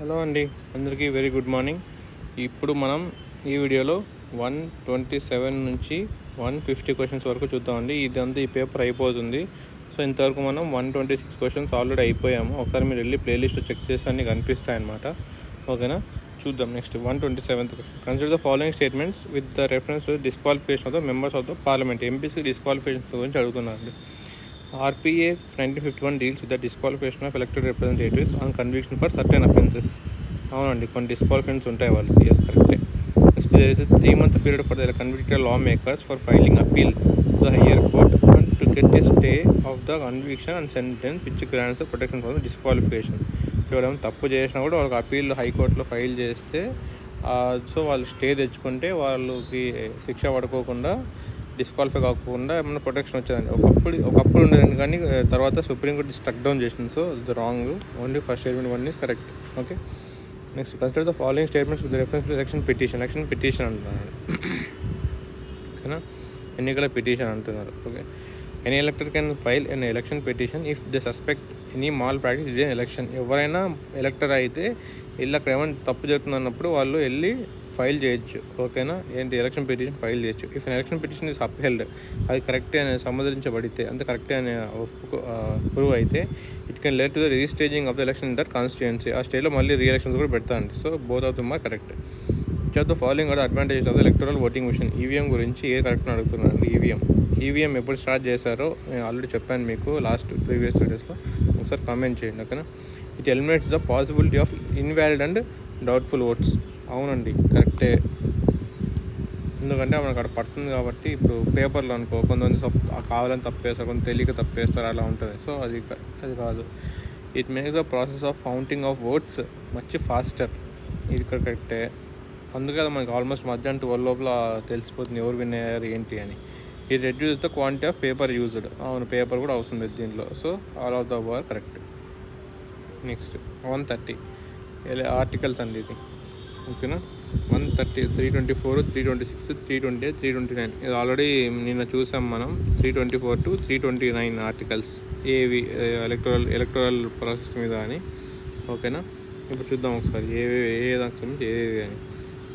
Hello అండి, అందరికీ very good morning. ఇప్పుడు మనం ఈ వీడియోలో 127 నుంచి 150 క్వశ్చన్స్ వరకు చూద్దామండి. ఇదంతా ఈ పేపర్ అయిపోతుంది. సో ఇంతవరకు మనం 126 క్వశ్చన్స్ ఆల్రెడీ అయిపోయాము. ఒకసారి మీరు వెళ్ళి ప్లేలిస్ట్ చెక్ చేస్తే అన్నీ కనిపిస్తాయి అన్నమాట. ఓకేనా, చూద్దాం. Next 127th question. Consider the following statements with the reference to disqualification of the members of the parliament. MPC disqualifications గురించి అడుగుతున్నారండి. RPA 1951 deals with the disqualification of elected representatives on conviction for certain offences. అవునండి, కొన్ని disqualifications ఉంటాయి వాళ్ళు. Yes, కరెక్టే. Next there is 3-month period for the convicted lawmakers for filing appeal to the higher court and to get a stay of the conviction and sentence which grants the protection from the disqualification. ఎవరైనా తప్పు చేసినా కూడా వాళ్ళకి appeal హైకోర్టులో file చేస్తే so వాళ్ళు stay తెచ్చుకుంటే వాళ్ళకి శిక్ష పడుకోకుండా, డిస్క్వాలిఫై కాకుండా ఏమన్నా ప్రొటెక్షన్ వచ్చేదండి. ఒకప్పుడు ఉండేదండి, కానీ తర్వాత సుప్రీంకోర్టు స్ట్రక్ డౌన్ చేసింది. సో ఇది wrong. Only first statement 1 is correct. Okay, next consider the following statements with reference to election petition అంటున్నారు. ఓకేనా, ఎన్నికల పిటిషన్ అంటున్నారు. Okay, any elector can file an election petition if they suspect any malpractice in election. ఎవరైనా elector అయితే వెళ్ళి అక్కడ ఏమైనా తప్పు జరుగుతుందన్నప్పుడు వాళ్ళు వెళ్ళి ఫైల్ చేయొచ్చు. ఓకేనా, ఏంటి ఎలక్షన్ పిటిషన్ ఫైల్ చేయొచ్చు. If election petition is upheld, అది కరెక్టే అని సంబంధించబడితే, అంత కరెక్టే అని ప్రూవ్ అయితే, it can led to the restaging of the election in that constituency. ఆ స్టేట్లో మళ్ళీ రీ ఎలక్షన్స్ కూడా పెడతాండి. So both of them are correct. Which of the following are advantages of the electoral voting machine. EVM గురించి ఏ correct అని అడుగుతున్నాను. EVM ఎప్పుడు స్టార్ట్ చేశారో నేను ఆల్రెడీ చెప్పాను మీకు ప్రీవియస్ వీడియోస్లో. ఒకసారి కామెంట్ చేయండి. ఓకేనా, it eliminates the possibility of invalid and doubtful votes. అవునండి, కరెక్టే. ఎందుకంటే మనకు అక్కడ పడుతుంది కాబట్టి. ఇప్పుడు పేపర్లో అనుకో, కొంతమంది కావాలని తప్పేస్తారు, కొంత తెలియక తప్పేస్తారు, అలా ఉంటుంది. సో అది కాదు. It makes the process of counting of votes much faster. ఇది కరెక్టే. అందుకే మనకి ఆల్మోస్ట్ మధ్యాహ్నం 12 లోపల తెలిసిపోతుంది ఎవరు విన్ అయ్యారు ఏంటి అని. It reduce the quantity of paper used. అవును, పేపర్ కూడా అవసరం లేదు దీంట్లో. So all of the were correct. Next 130 articles అండి ఇది. ఓకేనా, 130, 324, 326, 328, 329. ఇది ఆల్రెడీ నిన్న చూసాం మనం. 324 to 329 ఆర్టికల్స్ ఏవి ఎలక్టరల్ ప్రాసెస్ మీద అని. ఓకేనా, ఇప్పుడు చూద్దాం ఒకసారి ఏ దానికి ఏవి అని.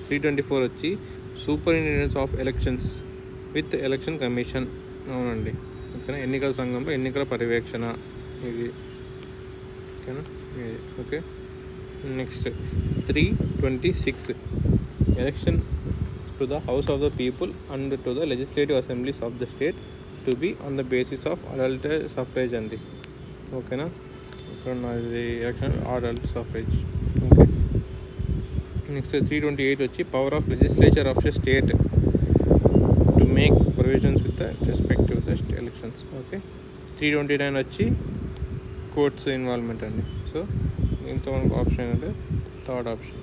324 వచ్చి superintendence of elections with election commission. అవునండి, ఓకేనా, ఎన్నికల సంఘంలో ఎన్నికల పర్యవేక్షణ ఇది. ఓకేనా, okay. Next 326 election to the house of the people and to the legislative assemblies of the state to be on the basis of adult suffrage అండి. ఓకేనా, ఇక్కడ నాది election adult suffrage. Okay, next 328 వచ్చి power of legislature of the state to make provisions with the respective the elections. Okay, 329 వచ్చి courts involvement అండి. So ఇంత మనకు option ఏంటంటే third option.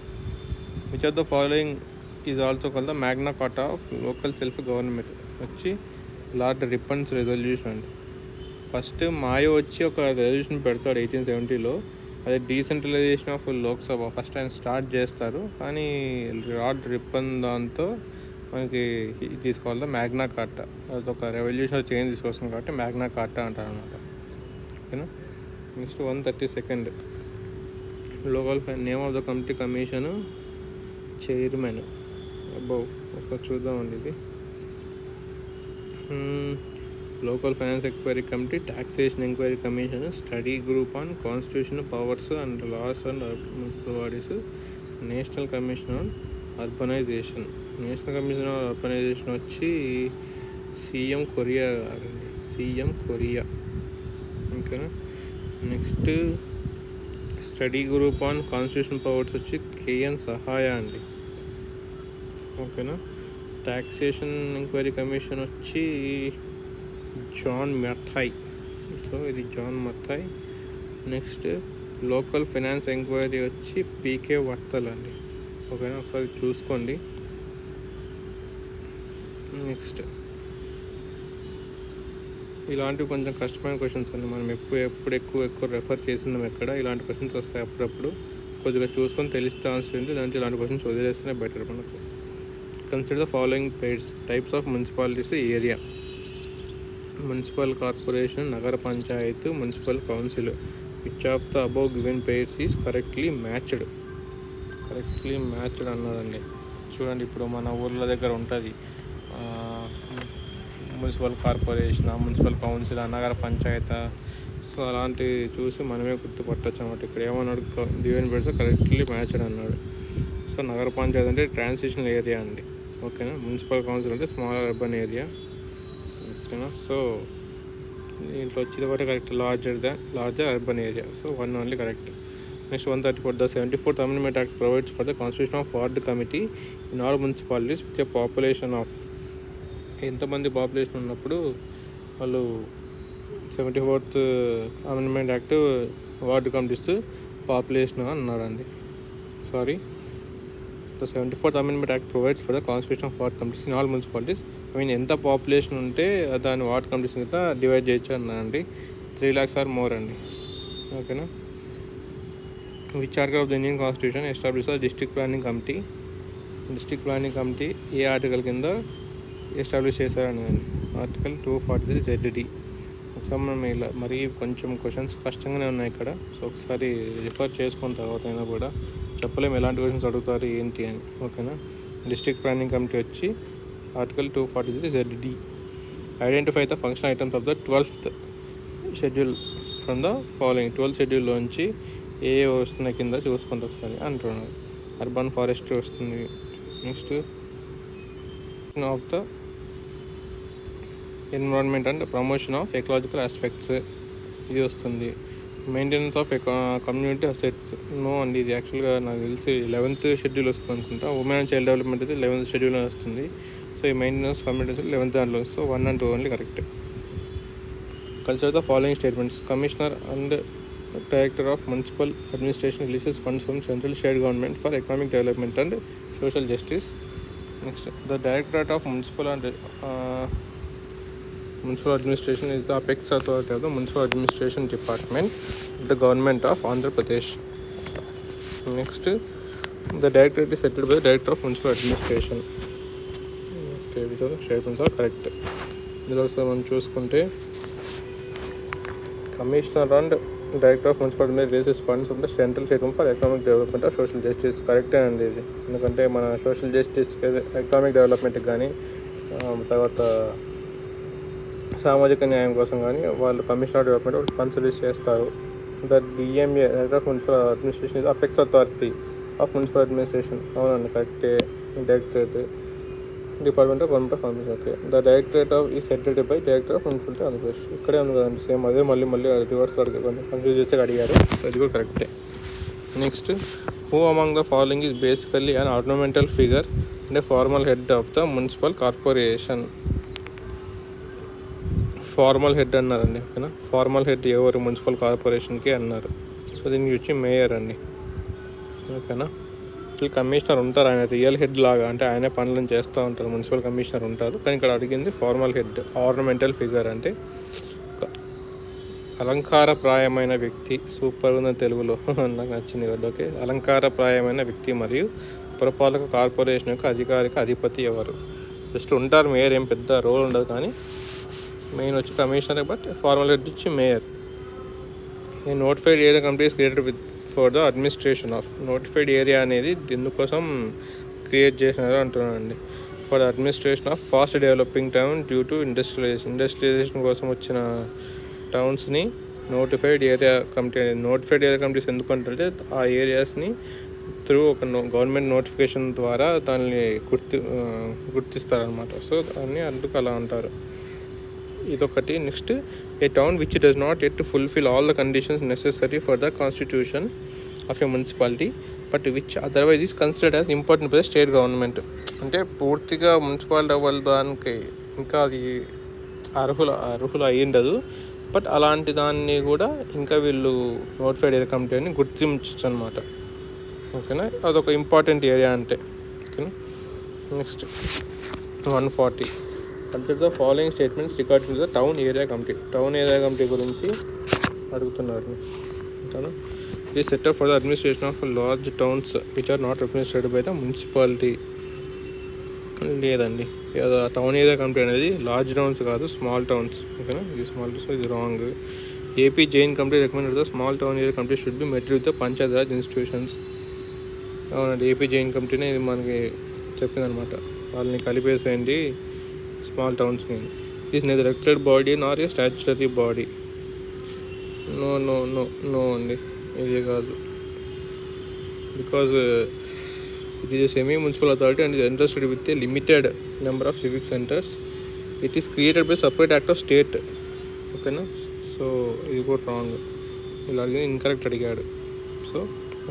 Which of the following is also called the Magna కార్టా of local self government వచ్చి lord రిప్పన్స్ resolution అండి. First మాయో వచ్చి ఒక resolution పెడతాడు 1870లో. అది డీసెంట్రలైజేషన్ ఆఫ్ లోక్సభ ఫస్ట్ ఆయన స్టార్ట్ చేస్తారు. కానీ లార్డ్ రిప్పన్ దాంతో మనకి తీసుకోవాలి మ్యాగ్నా కార్టా. అదొక రెవల్యూషన్ చేంజ్ తీసుకొస్తుంది కాబట్టి మ్యాగ్నా కార్టా అంటారు అనమాట. ఓకేనా, next 132 local name of the committee commission chairman. అబ్బో, ఒకసారి చూద్దామండి ఇది. Local finance enquiry committee, taxation enquiry commission, study group on constitution powers and laws and bodies, national commission on urbanisation. National commission on urbanisation వచ్చి CM Correa. ఓకేనా, next study group on constitution powers వచ్చి KN Sahay అండి. ఓకేనా, taxation enquiry commission వచ్చి John Matthai. So ఇది John Matthai. Next local finance enquiry వచ్చి పీకే వర్తల్ అండి. ఓకేనా, ఒకసారి చూసుకోండి. నెక్స్ట్ ఇలాంటివి కొంచెం కష్టమైన క్వశ్చన్స్ అండి. మనం ఎప్పుడు ఎక్కువ రెఫర్ చేస్తున్నాం ఎక్కడ. ఇలాంటి క్వశ్చన్స్ వస్తాయి అప్పుడప్పుడు. కొద్దిగా చూసుకొని తెలిస్తే ఆన్సర్ ఏంటి, దాంట్లో ఇలాంటి క్వశ్చన్స్ వదిలేస్తేనే బెటర్ మనకు. Consider the following pairs types of municipalities area. Municipal corporation, నగర panchayat, municipal council. Which of the above given pairs is correctly matched. Correctly matched అన్నారండి. చూడండి, ఇప్పుడు మన ఊర్ల దగ్గర ఉంటుంది మున్సిపల్ కార్పొరేషన్, మున్సిపల్ కౌన్సిల్, నగర పంచాయత. సో అలాంటివి చూసి మనమే గుర్తుపట్టచ్చు అన్నమాట. ఇక్కడ ఏమన్నాడు, గివెన్ బిట్స్ కరెక్ట్లీ మ్యాచ్డ్ అన్నాడు. సో నగర పంచాయతీ అంటే ట్రాన్సిషనల్ ఏరియా అండి, ఓకేనా. మున్సిపల్ కౌన్సిల్ అంటే స్మాల్ అర్బన్ ఏరియా, ఓకేనా. సో దీంట్లో వచ్చేది ఒకటి correct, larger urban area. So 1 only correct. Next 134. The 74th Amendment Act provides for the constitution of ward committee in all municipalities with a population of, ఎంతమంది population ఉన్నప్పుడు వాళ్ళు 74th amendment act ward committees population అన్నాడండి. Sorry, the 74th Amendment Act provides for the constitution of ward committees in all municipalities. ఎంత population ఉంటే దాని ward committees కింద divide చేయొచ్చు అన్నారండి. 3 lakhs ఆర్ మోర్ అండి, ఓకేనా. Which article of the Indian constitution establish the district planning committee. District planning committee A article కింద establish చేశారని, ఆర్టికల్ 243 ZD. ఒకసారి మనం ఇలా మరి కొంచెం క్వశ్చన్స్ కష్టంగానే ఉన్నాయి ఇక్కడ. సో ఒకసారి రిఫర్ చేసుకున్న తర్వాత అయినా కూడా చెప్పలేము ఎలాంటి క్వశ్చన్స్ అడుగుతారు ఏంటి అని, ఓకేనా. డిస్ట్రిక్ట్ ప్లానింగ్ కమిటీ వచ్చి article 243 ZD. Identify the function items of the 12th schedule from the following. 12th షెడ్యూల్లోంచి ఏ వస్తున్నాయి కింద చూసుకుంటూ ఒకసారి అంటున్నారు. అర్బన్ ఫారెస్ట్రీ వస్తుంది. Next of the environment and promotion of ecological aspects ఇది వస్తుంది. Maintenance of community assets no అండి, ఇది యాక్చువల్గా నాకు తెలిసి 11th షెడ్యూల్ వస్తుంది అనుకుంటా. ఉమెన్ అండ్ చైల్డ్ డెవలప్మెంట్ అయితే 11th షెడ్యూల్ వస్తుంది. సో ఈ మెయింటెనెన్స్ కమ్యూనిటీ 11th దాంట్లో వస్తుంది. 1 and 2 only correct. Consider the following statements. Commissioner and director of municipal administration releases funds from central state government for economic development and social justice. Next the directorate of municipal administration is the apex authority of the municipal administration department of the government of Andhra Pradesh. Next, the directorate is headed by the director of municipal administration. Okay, these are the statements are correct. This also మనం చూసుకుంటే commissioner and director of municipal administration releases funds from the central state for economic development of social justice. కరెక్టే అండి ఇది, ఎందుకంటే మన social justice economic డెవలప్మెంట్కి కానీ తర్వాత సామాజిక న్యాయం కోసం కానీ వాళ్ళు కమిషనర్ డెవలప్మెంట్ వాళ్ళు ఫండ్స్ రిలీజ్ చేస్తారు. The DMA director of municipal administration ఇది apex authority of municipal administration. అవునండి కరెక్టే. Directorate department of government of administration. Okay, the directorate of ఈ secretary by director of municipality Andhra Pradesh. ఇక్కడే ఉంది కదండి సేమ్ అదే, మళ్ళీ రివర్స్ కొంచెం కన్ఫ్యూజ్ చేసి అడిగారు. అది కూడా కరెక్టే. Next, who among the following is basically an ornamental figure and formal head of the municipal corporation. Formal head అన్నారండి, ఓకేనా. ఫార్మల్ హెడ్ ఎవరు మున్సిపల్ కార్పొరేషన్కి అన్నారు. సో దీనికి వచ్చి మేయర్ అండి, ఓకేనా. వీళ్ళు కమిషనర్ ఉంటారు, ఆయన రియల్ హెడ్ లాగా, అంటే ఆయనే పనులను చేస్తూ ఉంటారు, మున్సిపల్ కమిషనర్ ఉంటారు. కానీ ఇక్కడ అడిగింది ఫార్మల్ హెడ్. ఆర్నమెంటల్ ఫిగర్ అంటే అలంకారప్రాయమైన వ్యక్తి. సూపర్ ఉన్న తెలుగులో నాకు నచ్చింది కదా. ఓకే, అలంకారప్రాయమైన వ్యక్తి మరియు పురపాలక కార్పొరేషన్ యొక్క అధికారిక అధిపతి ఎవరు. జస్ట్ ఉంటారు మేయర్, ఏం పెద్ద రోల్ ఉండదు, కానీ మెయిన్ వచ్చి కమిషనర్, బట్ ఫార్మల్ హెడ్ వచ్చి మేయర్. ఈ notified area committee is created with for the administration of. Notified area అనేది ఎందుకోసం క్రియేట్ చేసినారో అంటున్నానండి. For the administration of fast developing town due to industrialisation కోసం వచ్చిన టౌన్స్ని నోటిఫైడ్ ఏరియా కమిటీ అనేది. నోటిఫైడ్ ఏరియా కమిటీస్ ఎందుకంటే ఆ ఏరియాస్ని త్రూ ఒక గవర్నమెంట్ నోటిఫికేషన్ ద్వారా దాన్ని గుర్తిస్తారనమాట. సో దాన్ని అందుకు అలా అంటారు. ఇదొకటి. Next, a town which does not at fulfil all the conditions necessary for the constitution of a municipality but which otherwise is considered as important by the state government. అంటే పూర్తిగా మున్సిపాలిటీ అవ్వాలి దానికి ఇంకా అది అర్హులు అయ్యి ఉండదు, బట్ అలాంటి దాన్ని కూడా ఇంకా వీళ్ళు నోటిఫైడ్ ఏరియా కమిటీ అని గుర్తించచ్చు అనమాట, ఓకేనా. అదొక ఇంపార్టెంట్ ఏరియా అంటే, ఓకేనా. Next 140. Consider the following statements regarding the town area committee. Town area committee గురించి అడుగుతున్నారు, ఓకేనా. ఇది setup for the administration of large towns which are not administered by the municipality. లేదండి, టౌన్ ఏరియా కమిటీ అనేది large towns కాదు, small towns, ఓకేనా. ఇది small towns, ఇది wrong. AP Jain committee recommended the small town area committee should be met with the panchayat raj institutions. అవునండి, AP Jain కమిటీనే ఇది మనకి చెప్పిందనమాట. వాళ్ళని కలిపేసేయండి స్మాల్ టౌన్స్ని. Is neither elected body nor a statutory body. No no no no అండి, ఇది కాదు. Because it is a semi-municipal authority and is entrusted with a limited number of civic centers. It is created by separate act of state. ఓకేనా, so ఇది కూడా wrong. ఇలా అడిగి incorrect అడిగాడు. So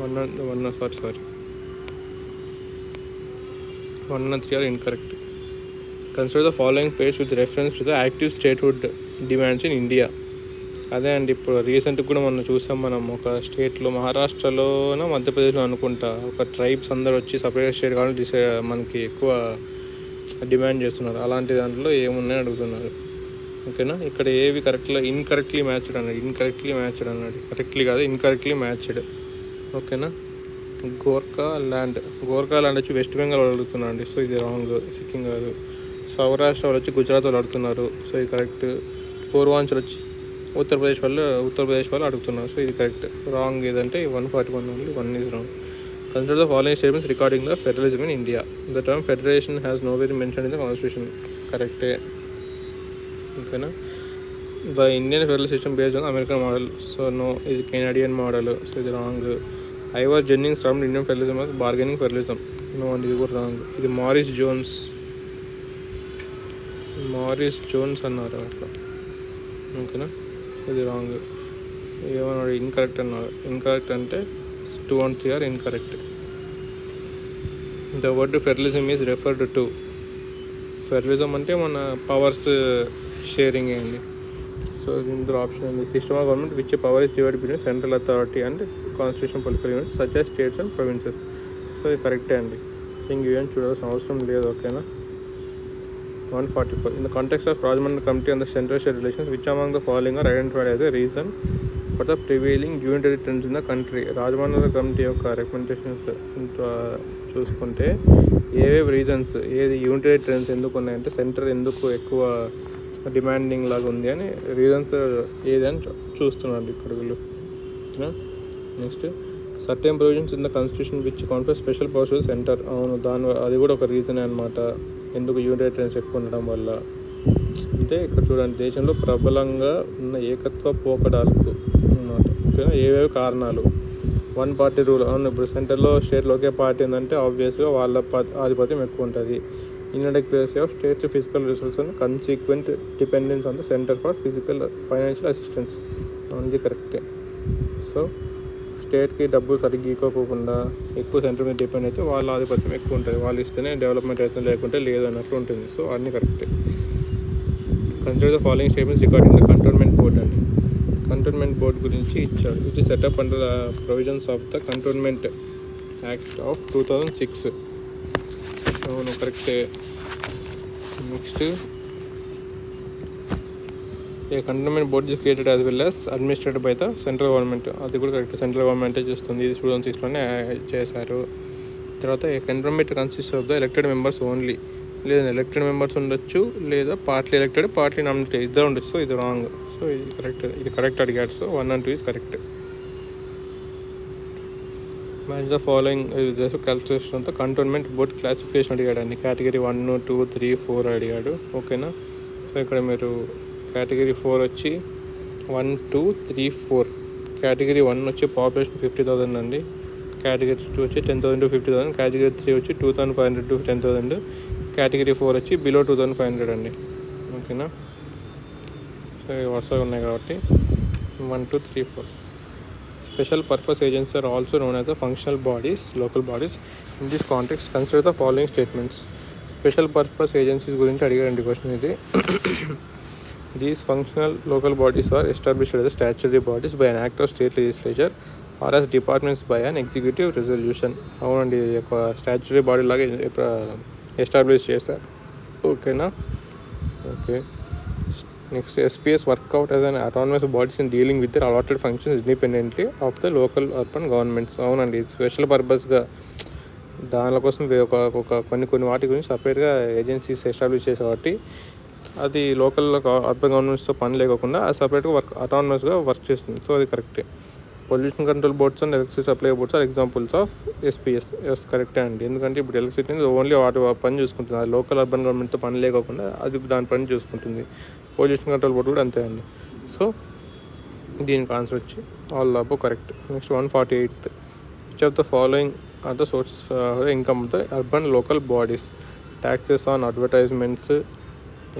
1 are incorrect. Consider the following page with reference to the active statehood demands in India. అదే అండి, ఇప్పుడు రీసెంట్గా కూడా మనం చూసాం. మనం ఒక స్టేట్లో మహారాష్ట్రలోనో మధ్యప్రదేశ్లో అనుకుంటా ఒక ట్రైబ్స్ అందరు వచ్చి సపరేట్ స్టేట్ కావాలని మనకి ఎక్కువ డిమాండ్ చేస్తున్నారు. అలాంటి దాంట్లో ఏమున్నాయని అడుగుతున్నారు. ఓకేనా, ఇక్కడ ఏవి ఇన్కరెక్ట్లీ మ్యాచ్డ్ అన్నాడు. కరెక్ట్లీ కాదు, ఇన్కరెక్ట్లీ మ్యాచ్డ్. ఓకేనా, గోర్ఖా ల్యాండ్ వచ్చి వెస్ట్ బెంగాల్ వాళ్ళు అడుగుతున్నారు అండి. సో ఇది రాంగ్, సిక్కిం కాదు. సౌరాష్ట్ర వాళ్ళు వచ్చి గుజరాత్ వాళ్ళు అడుగుతున్నారు. సో ఇది కరెక్ట్. పూర్వాంచల్ వచ్చి ఉత్తరప్రదేశ్ వాళ్ళు అడుగుతున్నారు. సో ఇది కరెక్ట్. రాంగ్ ఏదంటే 141 only, 1 is wrong. Consider the following statements regarding the federalism in India. The term federation has nowhere mentioned in the constitution. కరెక్టే. ఓకేనా, the Indian federal system based on American model. So no, ఇది Canadian model. So ఇది wrong. Ivor Jennings termed Indian federalism as bargaining federalism. No అండి, ఇది కూడా wrong. ఇది Morris Jones అన్నారు అట్లా. ఓకేనా, ఇది రాంగ్. ఏమన్నాడు, ఇన్కరెక్ట్ అన్నాడు. ఇన్కరెక్ట్ అంటే 2 and 3 are incorrect. The word federalism is referred to. Federalism అంటే మన పవర్స్ షేరింగ్ అండి. సో ఇందులో ఆప్షన్ ఉంది, system of government which power is divided between central authority and constitution political units such as states and provinces. So ఇది కరెక్టే అండి, ఇంకేం చూడాల్సిన అవసరం లేదు. ఓకేనా. 144. In the context of Rajamandal Committee on the Central-State Relations, which among the following are identified as a reason for the prevailing unitary trends in the country? Rajamandal Committee యొక్క recommendations చూసుకుంటే ఏవేవి రీజన్స్, ఏది unitary trends ఎందుకు ఉన్నాయంటే centre ఎందుకు ఎక్కువ demanding లాగా ఉంది అని రీజన్స్ ఏదని చూస్తున్నాడు ఇక్కడ వీళ్ళు. Next, certain provisions in the constitution which confer special powers to centre. అవును, అది కూడా ఒక రీజనే అనమాట, ఎందుకు యూనిటరీ ట్రెండ్స్ ఎక్కువ ఉండడం వల్ల. అంటే ఇక్కడ చూడండి, దేశంలో ప్రబలంగా ఉన్న ఏకత్వ పోకడాలకు అన్నమాట. ఓకేనా, ఏవేవి కారణాలు. 1 party రూల్. అవును, ఇప్పుడు సెంటర్లో స్టేట్లో ఒకే పార్టీ ఉందంటే ఆబ్వియస్గా వాళ్ళ ఆధిపత్యం ఎక్కువ ఉంటుంది. inadequacy of states physical resources and consequent dependence on the center for financial assistance. ఇది కరెక్టే. సో స్టేట్కి డబ్బులు సరిగ్గా ఇవ్వకోకుండా ఎక్కువ సెంటర్ మీద డిపెండ్ అయితే వాళ్ళ ఆధిపత్యం ఎక్కువ ఉంటుంది. వాళ్ళు ఇస్తేనే డెవలప్మెంట్ అవుతుంది, లేకుంటే లేదు అన్నట్లు ఉంటుంది. సో అన్నీ కరెక్టే. Consider the following statements regarding the cantonment board అండి. కంటోన్మెంట్ బోర్డ్ గురించి ఇచ్చాడు. It is setup under the provisions of the cantonment act of 2006. అవును, కరెక్టే. Next, A cantonment board is created as well as administrated by the central government. అది కూడా correct, central గవర్నమెంటే చేస్తుంది. ఇది 2006లోనే చేశారు. తర్వాత ఏ cantonment consist of the elected members only. లేదా ఎలక్టెడ్ మెంబర్స్ ఉండొచ్చు, లేదా పార్ట్లీ ఎలక్టెడ్, పార్ట్లీ నామినేటెడ్, ఇద్దరు ఉండొచ్చు. సో ఇది రాంగ్. సో ఇది కరెక్ట్ అడిగాడు. So 1 and 2 is correct. Match the following calculation అంతా కంటోన్మెంట్ బోర్డ్ క్లాసిఫికేషన్ అడిగాడు అండి. కేటగిరీ 1, 2, 3, 4 అడిగాడు. ఓకేనా. సో ఇక్కడ మీరు కేటగిరీ 4 వచ్చి 1, 2, 3, 4. కేటగిరీ 1 వచ్చి పాపులేషన్ 50,000 అండి. కేటగిరీ 2 వచ్చి 10,000 to 50,000. కేటగిరీ 3 వచ్చి 2,500 to 10,000. కేటగిరీ 4 వచ్చి బిలో 2,500 అండి. ఓకేనా. సో వరుసగా ఉన్నాయి కాబట్టి 1, 2, 3, 4. Special purpose agencies are also known as the functional bodies, local bodies. In this context, consider the following statements. Special purpose agencies గురించి అడిగారండి క్వశ్చన్ ఇది. These functional local bodies are established as statutory bodies by an act of state legislature or as departments by an executive resolution. అవునండి, ఇది ఒక statutory body లాగా establish చేశారు. ఓకేనా. Okay. Next, SPS work out as an autonomous bodies in dealing with their allotted functions independently of the local urban governments. అవునండి, special పర్పస్గా దానికోసం ఒక కొన్ని వాటి గురించి సపరేట్గా ఏజెన్సీస్ ఎస్టాబ్లిష్ చేసే కాబట్టి అది లోకల్ అర్బన్ గవర్నమెంట్స్తో పని లేకుండా అది సపరేట్గా అటానమస్గా వర్క్ చేస్తుంది. సో అది కరెక్టే. Pollution control boards and electricity supply boards are examples of SPS. Yes కరెక్టే అండి. ఎందుకంటే ఇప్పుడు ఎలక్ట్రిసిటీ ఓన్లీ వాటి పని చూసుకుంటుంది, అది లోకల్ అర్బన్ గవర్నమెంట్తో పని లేకుండా అది దాని పని చూసుకుంటుంది. పొల్యూషన్ కంట్రోల్ బోర్డు కూడా అంతే అండి. సో దీనికి ఆన్సర్ వచ్చి all above correct. Next 148th, which of the following are the source income of the urban local bodies? Taxes on advertisements,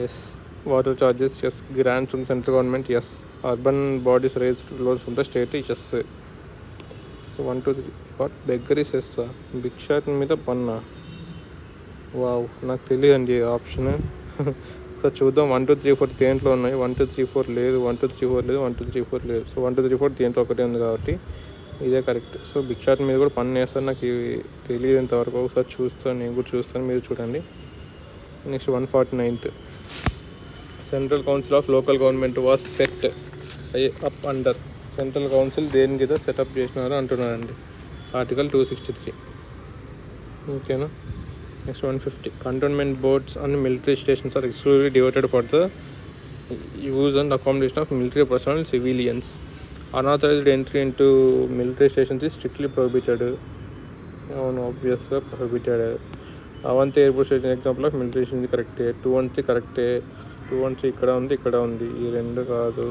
yes. Water charges, yes. Grants from central government, yes. Urban bodies raise loans from the state, yes. So 1 2 3 what beggaries yes. భిక్షాటన మీద పన్నా? Wow, నాకు తెలియదండి option. So చూద్దాం. 1 2 3 4 దేంట్లో ఉన్నాయి? 1 2 3 4 లేదు, 1 2 3 4 లేదు, 1 2 3 4 లేదు. సో 1 2 3 4 దేంట్లో ఒకటే ఉంది కాబట్టి ఇదే కరెక్ట్. సో భిక్షాటన మీద కూడా పన్ను వేస్తారు, నాకు తెలియదు ఇంతవరకు. ఒకసారి చూస్తాను, నేను కూడా చూస్తాను, మీరు చూడండి. Next 149th, central council of local government was set up under. Central council దేని కింద సెటప్ చేసినారు అంటున్నారండి? ఆర్టికల్ 263. ఓకేనా. Next 150, cantonment boards and military stations are exclusively devoted for the use and accommodation of military personnel civilians. Unauthorised entry into military stations is strictly prohibited. అవును, ఆబ్వియస్గా prohibited. Avanti airport station example of military station కరెక్టే. 213 కరెక్టే. 213 ఇక్కడ ఉంది, ఇక్కడ ఉంది, ఈ రెండు కాదు.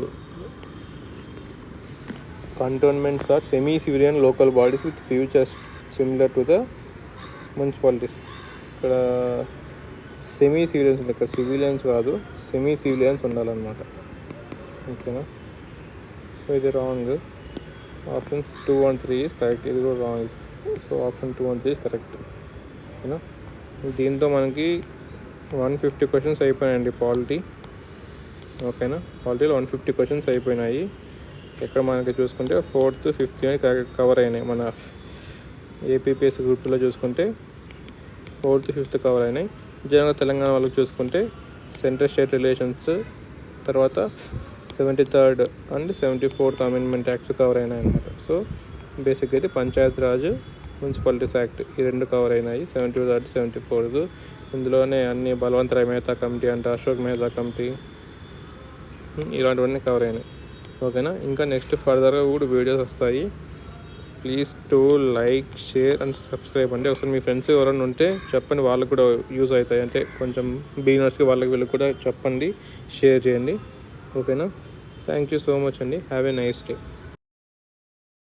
Cantonments are semi civilian local bodies with features similar to the municipalities. ఇక్కడ సెమీ సివిలియన్స్ ఉంది, ఇక్కడ సివిలియన్స్ కాదు, సెమీ సివిలియన్స్ ఉండాలన్నమాట. ఓకేనా. సో ఇది రాంగ్. Option 213 is correct. ఇది కూడా wrong. So option 213 is correct. ఓకేనా. దీంతో మనకి 150 క్వశ్చన్స్ అయిపోయినాయండి పాలిటీ. ఓకేనా. పాలిటీలో 150 క్వశ్చన్స్ అయిపోయినాయి. ఇక్కడ మనకి చూసుకుంటే 4th 5th అని కవర్ అయినాయి. మన ఏపీపీఎస్ గ్రూప్ 2లో చూసుకుంటే 4th 5th కవర్ అయినాయి. జనరల్గా తెలంగాణ వాళ్ళకి చూసుకుంటే సెంట్రల్ స్టేట్ రిలేషన్స్, తర్వాత 73rd and 74th amendment acts cover అయినాయి అన్నమాట. సో బేసిక్గా అయితే పంచాయత్ రాజ్, మున్సిపాలిటీస్ యాక్ట్ ఈ రెండు కవర్ అయినాయి, 73rd 74th. ఇందులోనే అన్ని బలవంతరాయ్ మెహతా కమిటీ అంట, అశోక్ మెహతా కమిటీ, ఇలాంటివన్నీ కవర్ అయినాయి. ఓకేనా. ఇంకా నెక్స్ట్ ఫర్దర్గా కూడా వీడియోస్ వస్తాయి. Please to like, share and subscribe అండి. ఒకసారి మీ ఫ్రెండ్స్ ఎవరైనా ఉంటే చెప్పండి, వాళ్ళకు కూడా యూజ్ అవుతాయి. అంటే కొంచెం బిగినర్స్కి వాళ్ళకి వీళ్ళకి కూడా చెప్పండి, షేర్ చేయండి. ఓకేనా. థ్యాంక్ యూ సో మచ్ అండి. Have a nice day.